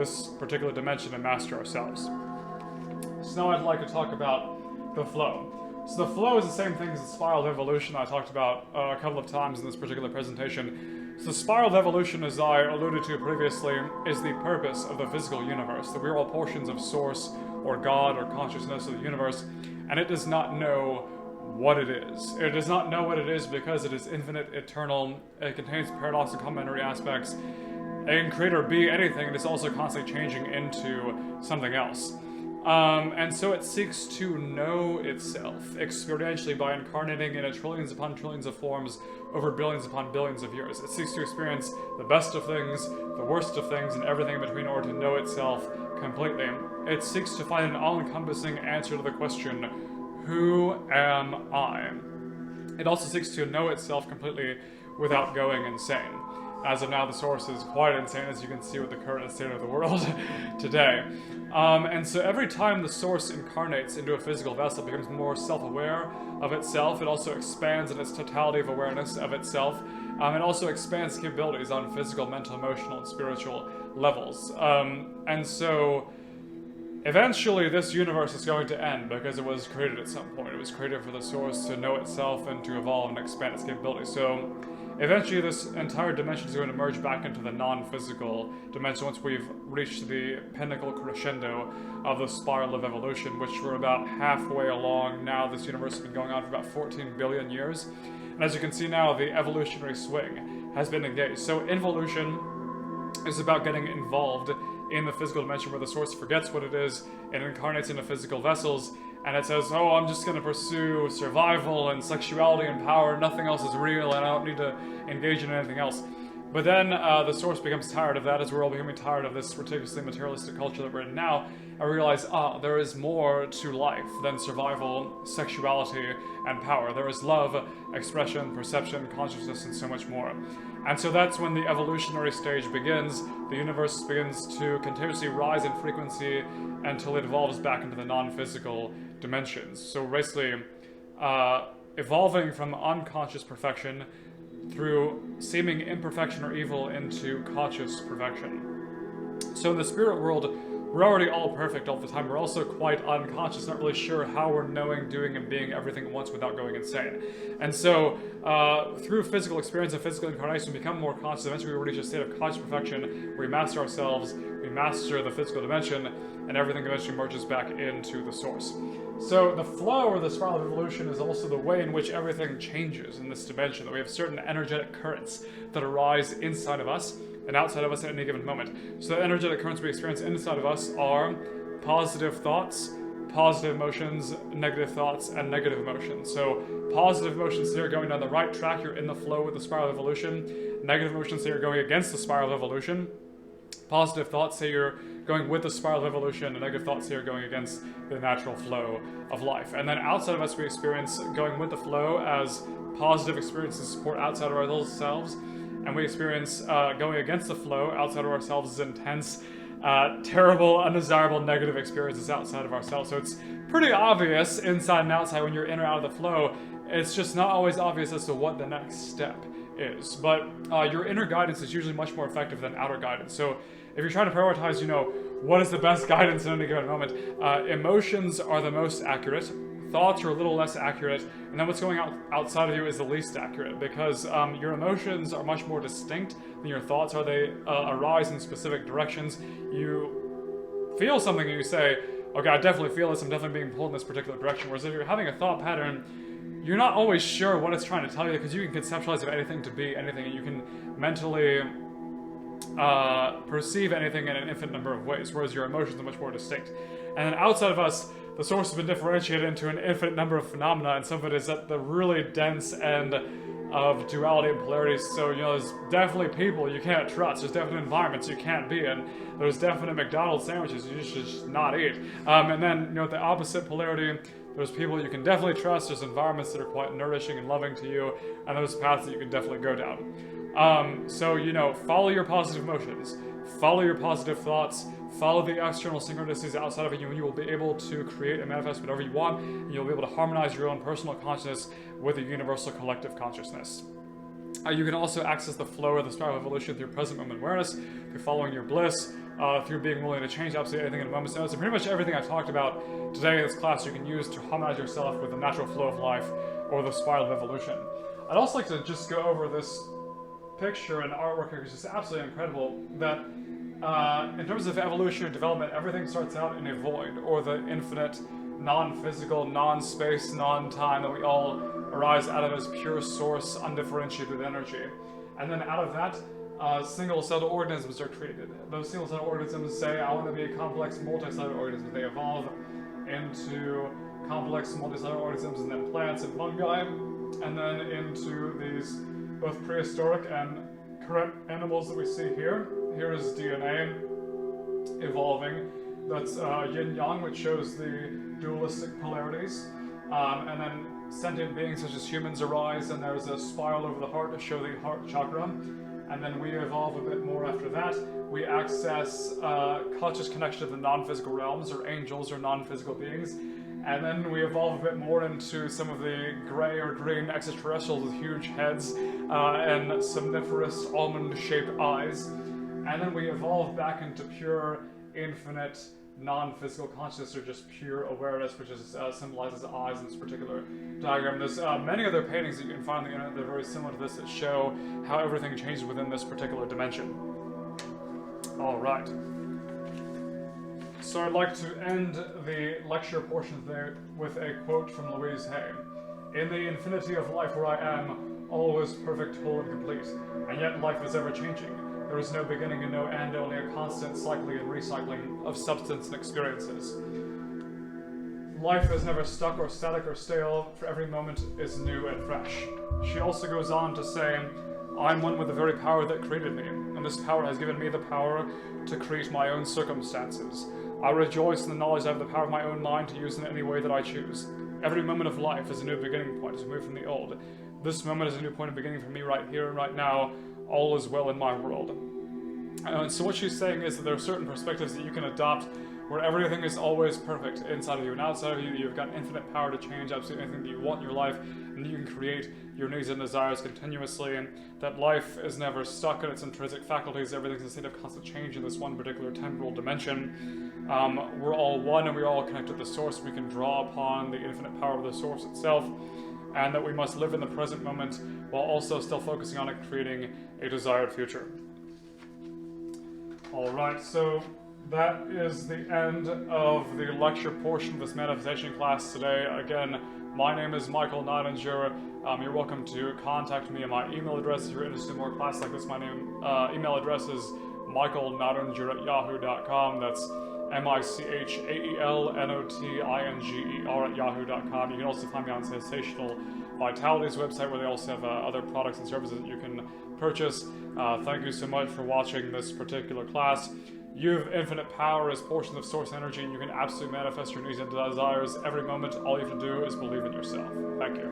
this particular dimension and master ourselves. So now I'd like to talk about the flow. So the flow is the same thing as the spiral of evolution I talked about a couple of times in this particular presentation. So the spiral of evolution, as I alluded to previously, is the purpose of the physical universe, that we are all portions of source or God or consciousness of the universe, and it does not know what it is. It does not know what it is because it is infinite, eternal, it contains paradoxical complementary aspects. It can create or be anything, and it's also constantly changing into something else. And so it seeks to know itself experientially by incarnating in trillions upon trillions of forms over billions upon billions of years. It seeks to experience the best of things, the worst of things, and everything in between in order to know itself completely. It seeks to find an all-encompassing answer to the question, who am I? It also seeks to know itself completely without going insane. As of now, the source is quite insane, as you can see with the current state of the world today. And so every time the source incarnates into a physical vessel, it becomes more self-aware of itself. It also expands in its totality of awareness of itself. It also expands capabilities on physical, mental, emotional, and spiritual levels. And so eventually this universe is going to end because it was created at some point. It was created for the source to know itself and to evolve and expand its capabilities. So eventually this entire dimension is going to merge back into the non-physical dimension once we've reached the pinnacle crescendo of the spiral of evolution, which we're about halfway along now. This universe has been going on for about 14 billion years. And as you can see now, the evolutionary swing has been engaged. So involution is about getting involved in the physical dimension where the source forgets what it is and incarnates into physical vessels, and it says, oh, I'm just going to pursue survival and sexuality and power, nothing else is real, and I don't need to engage in anything else. But then the source becomes tired of that, as we're all becoming tired of this ridiculously materialistic culture that we're in now, and we realize, there is more to life than survival, sexuality, and power. There is love, expression, perception, consciousness, and so much more. And so that's when the evolutionary stage begins. The universe begins to continuously rise in frequency until it evolves back into the non-physical dimensions. So basically, evolving from unconscious perfection through seeming imperfection or evil into conscious perfection. So in the spirit world, we're already all perfect all the time. We're also quite unconscious, not really sure how we're knowing, doing, and being everything at once without going insane. And so, through physical experience and physical incarnation, we become more conscious. Eventually, we reach a state of conscious perfection where we master ourselves, we master the physical dimension, and everything eventually merges back into the source. So the flow, or the spiral of evolution, is also the way in which everything changes in this dimension, that we have certain energetic currents that arise inside of us and outside of us at any given moment. So the energetic currents we experience inside of us are positive thoughts, positive emotions, negative thoughts, and negative emotions. So positive emotions say you're going down the right track, you're in the flow with the spiral of evolution. Negative emotions say you're going against the spiral of evolution. Positive thoughts say you're going with the spiral of evolution, and negative thoughts say you're going against the natural flow of life. And then outside of us, we experience going with the flow as positive experiences support outside of ourselves, and we experience going against the flow outside of ourselves as intense, terrible, undesirable, negative experiences outside of ourselves. So it's pretty obvious inside and outside when you're in or out of the flow. It's just not always obvious as to what the next step is. But your inner guidance is usually much more effective than outer guidance. So if you're trying to prioritize, what is the best guidance in any given moment, emotions are the most accurate. Thoughts are a little less accurate, and then what's going outside of you is the least accurate, because your emotions are much more distinct than your thoughts are. They arise in specific directions. You feel something and you say, okay, I definitely feel this, I'm definitely being pulled in this particular direction, whereas if you're having a thought pattern, you're not always sure what it's trying to tell you, because you can conceptualize of anything to be anything, and you can mentally perceive anything in an infinite number of ways, whereas your emotions are much more distinct. And then outside of us, the source has been differentiated into an infinite number of phenomena, and some of it is at the really dense end of duality and polarity. So, there's definitely people you can't trust, there's definitely environments you can't be in, there's definite McDonald's sandwiches you should just not eat. And then, the opposite polarity, there's people you can definitely trust, there's environments that are quite nourishing and loving to you, and there's paths that you can definitely go down. So, follow your positive emotions, follow your positive thoughts, follow the external synchronicities outside of you, and you will be able to create and manifest whatever you want, and you'll be able to harmonize your own personal consciousness with a universal collective consciousness. You can also access the flow of the spiral of evolution through present moment awareness, through following your bliss, through being willing to change absolutely anything in a moment's notice. So pretty much everything I talked about today in this class you can use to harmonize yourself with the natural flow of life or the spiral of evolution. I'd also like to just go over this picture and artwork here, which is absolutely incredible, that in terms of evolution and development, everything starts out in a void, or the infinite, non-physical, non-space, non-time that we all arise out of as pure source, undifferentiated energy. And then out of that, single-celled organisms are created. Those single-celled organisms say, I want to be a complex multicellular organism. They evolve into complex multicellular organisms, and then plants and fungi, and then into these both prehistoric and current animals that we see here. Here is DNA evolving. That's yin-yang, which shows the dualistic polarities. And then sentient beings such as humans arise, and there's a spiral over the heart to show the heart chakra. And then we evolve a bit more after that. We access conscious connection to the non-physical realms, or angels, or non-physical beings. And then we evolve a bit more into some of the gray or green extraterrestrials with huge heads and somniferous almond-shaped eyes. And then we evolve back into pure, infinite, non-physical consciousness, or just pure awareness, which is symbolizes eyes in this particular diagram. There's many other paintings that you can find on the internet that are very similar to this that show how everything changes within this particular dimension. All right. So I'd like to end the lecture portion there with a quote from Louise Hay. In the infinity of life where I am, all is perfect, whole, and complete, and yet life is ever-changing. There is no beginning and no end, only a constant cycling and recycling of substance and experiences. Life is never stuck or static or stale, for every moment is new and fresh. She also goes on to say, I'm one with the very power that created me, and this power has given me the power to create my own circumstances. I rejoice in the knowledge I have the power of my own mind to use in any way that I choose. Every moment of life is a new beginning point as we move from the old. This moment is a new point of beginning for me right here and right now. All is well in my world. So what she's saying is that there are certain perspectives that you can adopt where everything is always perfect inside of you and outside of you. You've got infinite power to change absolutely anything that you want in your life, and you can create your needs and desires continuously, and that life is never stuck in its intrinsic faculties. Everything's in a state of constant change in this one particular temporal dimension. We're all one, and we're all connected to the source. We can draw upon the infinite power of the source itself, and that we must live in the present moment while also still focusing on creating a desired future. Alright, so that is the end of the lecture portion of this manifestation class today. Again, my name is Michael Nottinger. You're welcome to contact me at my email address if you're interested in more classes like this. My email address is michaelnottinger@yahoo.com. That's michaelnotinger@yahoo.com. You can also find me on Sensational Vitality's website, where they also have other products and services that you can purchase. Thank you so much for watching this particular class. You have infinite power as portions of source energy, and you can absolutely manifest your needs and desires every moment. All you have to do is believe in yourself. Thank you.